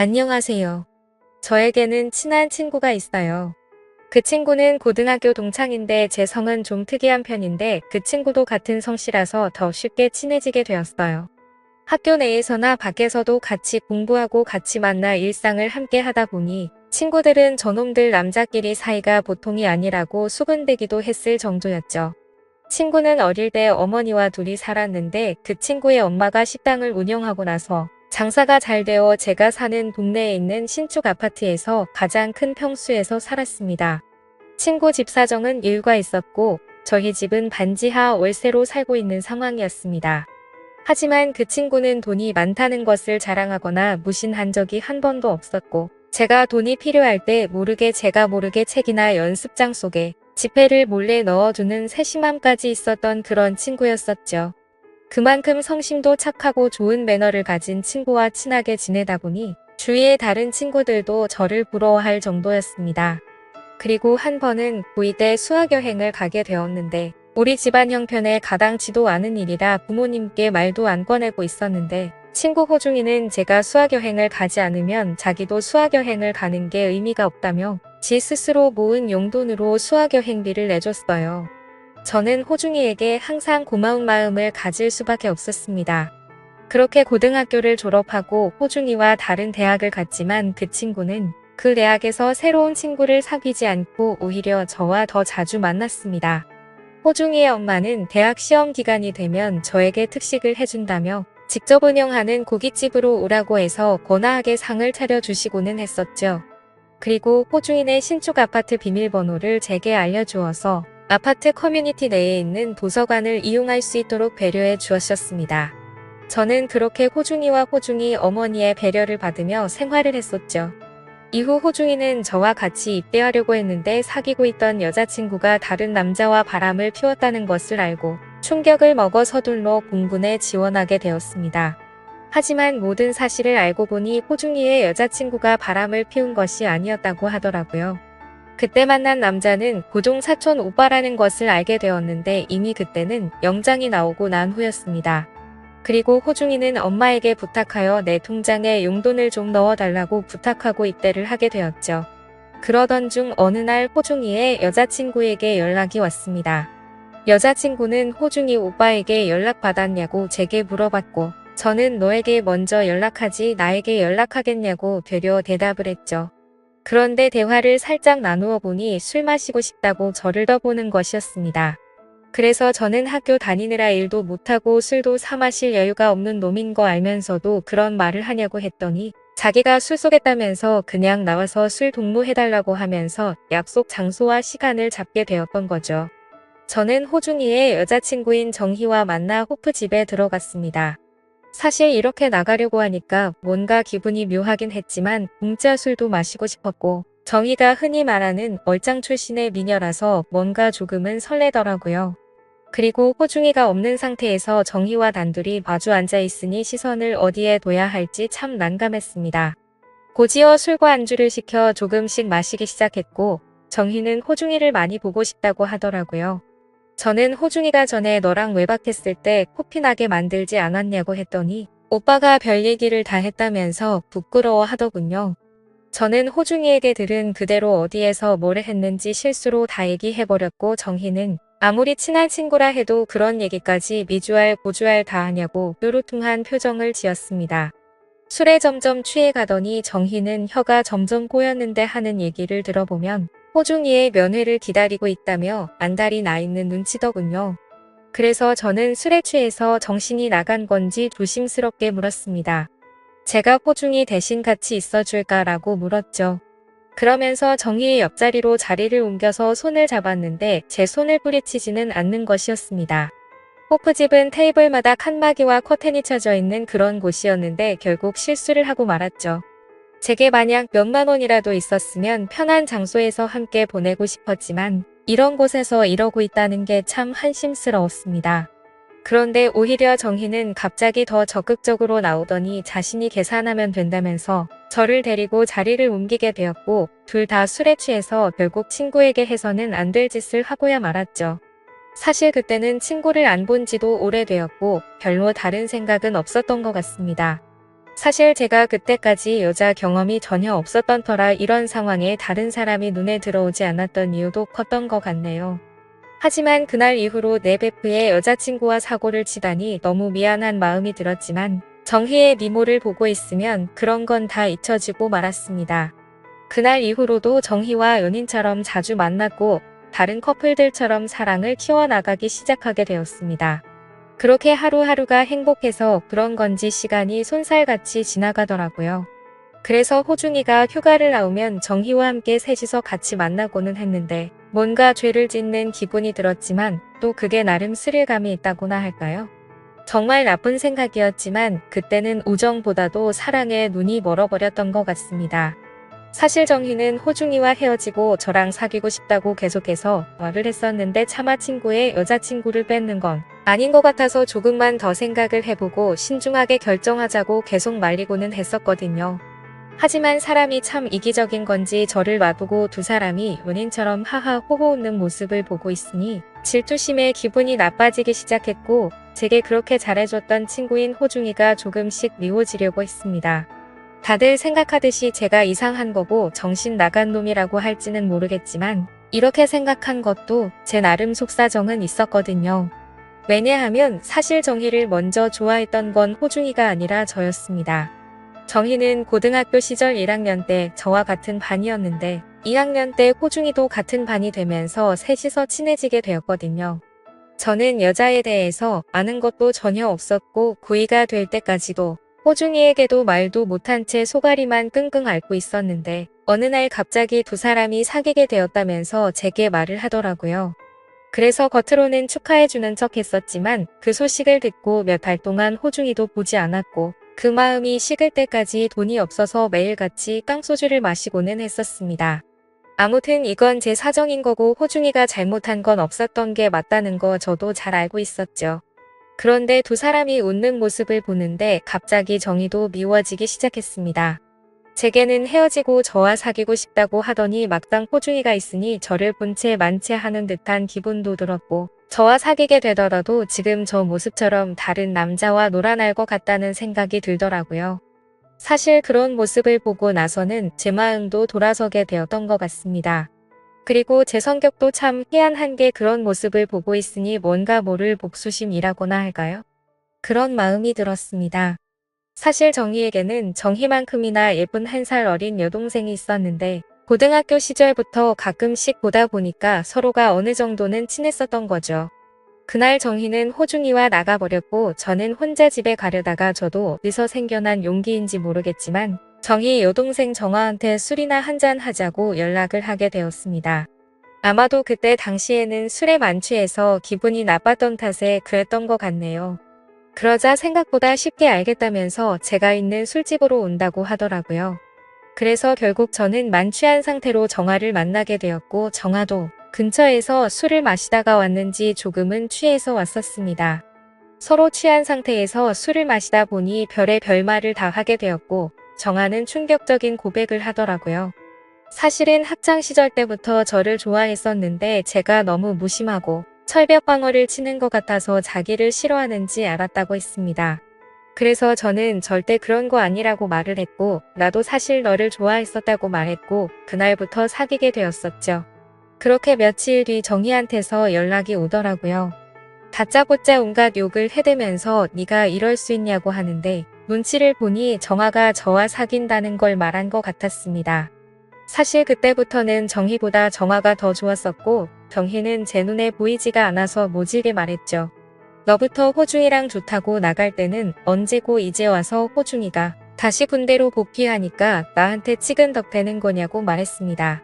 안녕하세요. 저에게는 친한 친구가 있어요. 그 친구는 고등학교 동창인데 제 성은 좀 특이한 편인데 그 친구도 같은 성씨라서 더 쉽게 친해지게 되었어요. 학교 내에서나 밖에서도 같이 공부하고 같이 만나 일상을 함께 하다 보니 친구들은 저놈들 남자끼리 사이가 보통이 아니라고 수군대기도 했을 정도였죠. 친구는 어릴 때 어머니와 둘이 살았는데 그 친구의 엄마가 식당을 운영하고 나서 장사가 잘 되어 제가 사는 동네에 있는 신축 아파트에서 가장 큰 평수에서 살았습니다. 친구 집 사정은 여유가 있었고 저희 집은 반지하 월세로 살고 있는 상황이었습니다. 하지만 그 친구는 돈이 많다는 것을 자랑하거나 무신한 적이 한 번도 없었고 제가 돈이 필요할 때 제가 모르게 책이나 연습장 속에 지폐를 몰래 넣어두는 세심함까지 있었던 그런 친구였었죠. 그만큼 성심도 착하고 좋은 매너를 가진 친구와 친하게 지내다 보니 주위의 다른 친구들도 저를 부러워할 정도였습니다. 그리고 한 번은 고2 때 수학여행을 가게 되었는데 우리 집안 형편에 가당치도 않은 일이라 부모님께 말도 안 꺼내고 있었는데 친구 호중이는 제가 수학여행을 가지 않으면 자기도 수학여행을 가는 게 의미가 없다며 지 스스로 모은 용돈으로 수학여행비를 내줬어요. 저는 호중이에게 항상 고마운 마음을 가질 수밖에 없었습니다. 그렇게 고등학교를 졸업하고 호중이와 다른 대학을 갔지만 그 친구는 그 대학에서 새로운 친구를 사귀지 않고 오히려 저와 더 자주 만났습니다. 호중이의 엄마는 대학 시험 기간이 되면 저에게 특식을 해준다며 직접 운영하는 고깃집으로 오라고 해서 거나하게 상을 차려주시고는 했었죠. 그리고 호중이네 신축 아파트 비밀번호를 제게 알려주어서 아파트 커뮤니티 내에 있는 도서관을 이용할 수 있도록 배려해 주었습니다. 저는 그렇게 호중이와 호중이 어머니의 배려를 받으며 생활을 했었죠. 이후 호중이는 저와 같이 입대하려고 했는데 사귀고 있던 여자친구가 다른 남자와 바람을 피웠다는 것을 알고 충격을 먹어 서둘러 공군에 지원하게 되었습니다. 하지만 모든 사실을 알고 보니 호중이의 여자친구가 바람을 피운 것이 아니었다고 하더라고요. 그때 만난 남자는 고종 사촌 오빠라는 것을 알게 되었는데 이미 그때는 영장이 나오고 난 후였습니다. 그리고 호중이는 엄마에게 부탁하여 내 통장에 용돈을 좀 넣어달라고 부탁하고 입대를 하게 되었죠. 그러던 중 어느 날 호중이의 여자친구에게 연락이 왔습니다. 여자친구는 호중이 오빠에게 연락받았냐고 제게 물어봤고 저는 너에게 먼저 연락하지 나에게 연락하겠냐고 되려 대답을 했죠. 그런데 대화를 살짝 나누어 보니 술 마시고 싶다고 저를 떠보는 것이었습니다. 그래서 저는 학교 다니느라 일도 못하고 술도 사 마실 여유가 없는 놈인 거 알면서도 그런 말을 하냐고 했더니 자기가 술 쏘겠다면서 그냥 나와서 술 동무해달라고 하면서 약속 장소와 시간을 잡게 되었던 거죠. 저는 호중이의 여자친구인 정희와 만나 호프집에 들어갔습니다. 사실 이렇게 나가려고 하니까 뭔가 기분이 묘하긴 했지만 공짜 술도 마시고 싶었고 정희가 흔히 말하는 얼짱 출신의 미녀라서 뭔가 조금은 설레더라고요. 그리고 호중이가 없는 상태에서 정희와 단둘이 마주 앉아 있으니 시선을 어디에 둬야 할지 참 난감했습니다. 곧이어 술과 안주를 시켜 조금씩 마시기 시작했고 정희는 호중이를 많이 보고 싶다고 하더라고요. 저는 호중이가 전에 너랑 외박했을 때 코피 나게 만들지 않았냐고 했더니 오빠가 별 얘기를 다 했다면서 부끄러워 하더군요. 저는 호중이에게 들은 그대로 어디에서 뭐를 했는지 실수로 다 얘기해버렸고 정희는 아무리 친한 친구라 해도 그런 얘기까지 미주알 고주알 다 하냐고 뾰루퉁한 표정을 지었습니다. 술에 점점 취해가더니 정희는 혀가 점점 꼬였는데 하는 얘기를 들어보면 호중이의 면회를 기다리고 있다며 안달이 나 있는 눈치더군요. 그래서 저는 술에 취해서 정신이 나간 건지 조심스럽게 물었습니다. 제가 호중이 대신 같이 있어줄까라고 물었죠. 그러면서 정희의 옆자리로 자리를 옮겨서 손을 잡았는데 제 손을 뿌리치지는 않는 것이었습니다. 호프집은 테이블마다 칸막이와 커튼이 쳐져 있는 그런 곳이었는데 결국 실수를 하고 말았죠. 제게 만약 몇만 원이라도 있었으면 편한 장소에서 함께 보내고 싶었지만 이런 곳에서 이러고 있다는 게 참 한심스러웠습니다. 그런데 오히려 정희는 갑자기 더 적극적으로 나오더니 자신이 계산하면 된다면서 저를 데리고 자리를 옮기게 되었고 둘 다 술에 취해서 결국 친구에게 해서는 안 될 짓을 하고야 말았죠. 사실 그때는 친구를 안 본 지도 오래되었고 별로 다른 생각은 없었던 것 같습니다. 사실 제가 그때까지 여자 경험이 전혀 없었던 터라 이런 상황에 다른 사람이 눈에 들어오지 않았던 이유도 컸던 것 같네요. 하지만 그날 이후로 내 베프의 여자친구와 사고를 치다니 너무 미안한 마음이 들었지만 정희의 미모를 보고 있으면 그런 건 다 잊혀지고 말았습니다. 그날 이후로도 정희와 연인처럼 자주 만났고 다른 커플들처럼 사랑을 키워나가기 시작하게 되었습니다. 그렇게 하루하루가 행복해서 그런 건지 시간이 쏜살같이 지나가더라고요. 그래서 호중이가 휴가를 나오면 정희와 함께 셋이서 같이 만나고는 했는데 뭔가 죄를 짓는 기분이 들었지만 또 그게 나름 스릴감이 있다고나 할까요? 정말 나쁜 생각이었지만 그때는 우정보다도 사랑에 눈이 멀어버렸던 것 같습니다. 사실 정희는 호중이와 헤어지고 저랑 사귀고 싶다고 계속해서 말을 했었는데 차마 친구의 여자친구를 뺏는 건 아닌 것 같아서 조금만 더 생각을 해보고 신중하게 결정하자고 계속 말리고는 했었거든요. 하지만 사람이 참 이기적인 건지 저를 놔두고 두 사람이 연인처럼 하하 호호 웃는 모습을 보고 있으니 질투심에 기분이 나빠지기 시작했고 제게 그렇게 잘해줬던 친구인 호중이가 조금씩 미워지려고 했습니다. 다들 생각하듯이 제가 이상한 거고 정신 나간 놈이라고 할지는 모르겠지만 이렇게 생각한 것도 제 나름 속사정은 있었거든요. 왜냐하면 사실 정희를 먼저 좋아했던 건 호중이가 아니라 저였습니다. 정희는 고등학교 시절 1학년 때 저와 같은 반이었는데 2학년 때 호중이도 같은 반이 되면서 셋이서 친해지게 되었거든요. 저는 여자에 대해서 아는 것도 전혀 없었고 고2가 될 때까지도 호중이에게도 말도 못한 채 속앓이만 끙끙 앓고 있었는데 어느 날 갑자기 두 사람이 사귀게 되었다면서 제게 말을 하더라고요. 그래서 겉으로는 축하해주는 척 했었지만 그 소식을 듣고 몇 달 동안 호중이도 보지 않았고 그 마음이 식을 때까지 돈이 없어서 매일같이 깡소주를 마시고는 했었습니다. 아무튼 이건 제 사정인 거고 호중이가 잘못한 건 없었던 게 맞다는 거 저도 잘 알고 있었죠. 그런데 두 사람이 웃는 모습을 보는데 갑자기 정희도 미워지기 시작했습니다. 제게는 헤어지고 저와 사귀고 싶다고 하더니 막상 호중이가 있으니 저를 본 채 만취하는 듯한 기분도 들었고 저와 사귀게 되더라도 지금 저 모습처럼 다른 남자와 놀아날 것 같다는 생각이 들더라고요. 사실 그런 모습을 보고 나서는 제 마음도 돌아서게 되었던 것 같습니다. 그리고 제 성격도 참 희한한 게 그런 모습을 보고 있으니 뭔가 모를 복수심이라고나 할까요? 그런 마음이 들었습니다. 사실 정희에게는 정희만큼이나 예쁜 1살 어린 여동생이 있었는데 고등학교 시절부터 가끔씩 보다 보니까 서로가 어느 정도는 친했었던 거죠. 그날 정희는 호중이와 나가버렸고 저는 혼자 집에 가려다가 저도 어디서 생겨난 용기인지 모르겠지만 정희 여동생 정화한테 술이나 한잔 하자고 연락을 하게 되었습니다. 아마도 그때 당시에는 술에 만취해서 기분이 나빴던 탓에 그랬던 것 같네요. 그러자 생각보다 쉽게 알겠다면서 제가 있는 술집으로 온다고 하더라고요. 그래서 결국 저는 만취한 상태로 정화를 만나게 되었고 정화도 근처에서 술을 마시다가 왔는지 조금은 취해서 왔었습니다. 서로 취한 상태에서 술을 마시다 보니 별의별 말을 다 하게 되었고 정화는 충격적인 고백을 하더라고요. 사실은 학창 시절 때부터 저를 좋아했었는데 제가 너무 무심하고 철벽 방어를 치는 것 같아서 자기를 싫어하는지 알았다고 했습니다. 그래서 저는 절대 그런 거 아니라고 말을 했고 나도 사실 너를 좋아했었다고 말했고 그날부터 사귀게 되었었죠. 그렇게 며칠 뒤 정희한테서 연락이 오더라고요. 다짜고짜 온갖 욕을 해대면서 네가 이럴 수 있냐고 하는데 눈치를 보니 정화가 저와 사귄다는 걸 말한 것 같았습니다. 사실 그때부터는 정희보다 정화가 더 좋았었고 정희는 제 눈에 보이지가 않아서 모질게 말했죠. 너부터 호중이랑 좋다고 나갈 때는 언제고 이제 와서 호중이가 다시 군대로 복귀하니까 나한테 치근덕 대는 거냐고 말했습니다.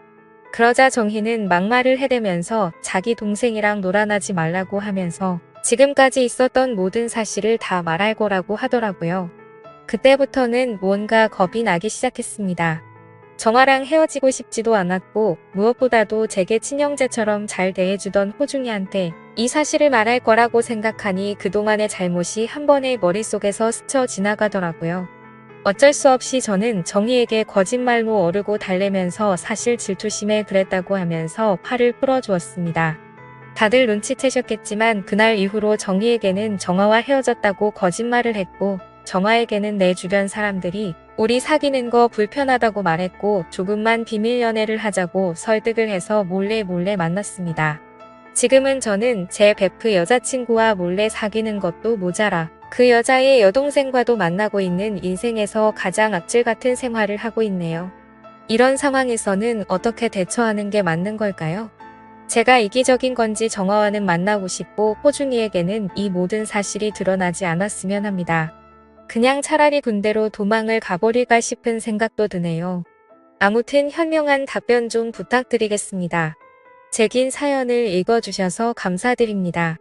그러자 정희는 막말을 해대면서 자기 동생이랑 놀아나지 말라고 하면서 지금까지 있었던 모든 사실을 다 말할 거라고 하더라고요. 그때부터는 뭔가 겁이 나기 시작했습니다. 정화랑 헤어지고 싶지도 않았고 무엇보다도 제게 친형제처럼 잘 대해주던 호중이한테 이 사실을 말할 거라고 생각하니 그동안의 잘못이 한 번에 머릿속에서 스쳐 지나가더라고요. 어쩔 수 없이 저는 정희에게 거짓말로 어르고 달래면서 사실 질투심에 그랬다고 하면서 팔을 풀어주었습니다. 다들 눈치채셨겠지만 그날 이후로 정희에게는 정화와 헤어졌다고 거짓말을 했고 정화에게는 내 주변 사람들이 우리 사귀는 거 불편하다고 말했고 조금만 비밀 연애를 하자고 설득을 해서 몰래 만났습니다. 지금은 저는 제 베프 여자친구와 몰래 사귀는 것도 모자라 그 여자의 여동생과도 만나고 있는 인생에서 가장 악질 같은 생활을 하고 있네요. 이런 상황에서는 어떻게 대처하는 게 맞는 걸까요? 제가 이기적인 건지 정화와는 만나고 싶고 호중이에게는 이 모든 사실이 드러나지 않았으면 합니다. 그냥 차라리 군대로 도망을 가버릴까 싶은 생각도 드네요. 아무튼 현명한 답변 좀 부탁드리겠습니다. 제 긴 사연을 읽어주셔서 감사드립니다.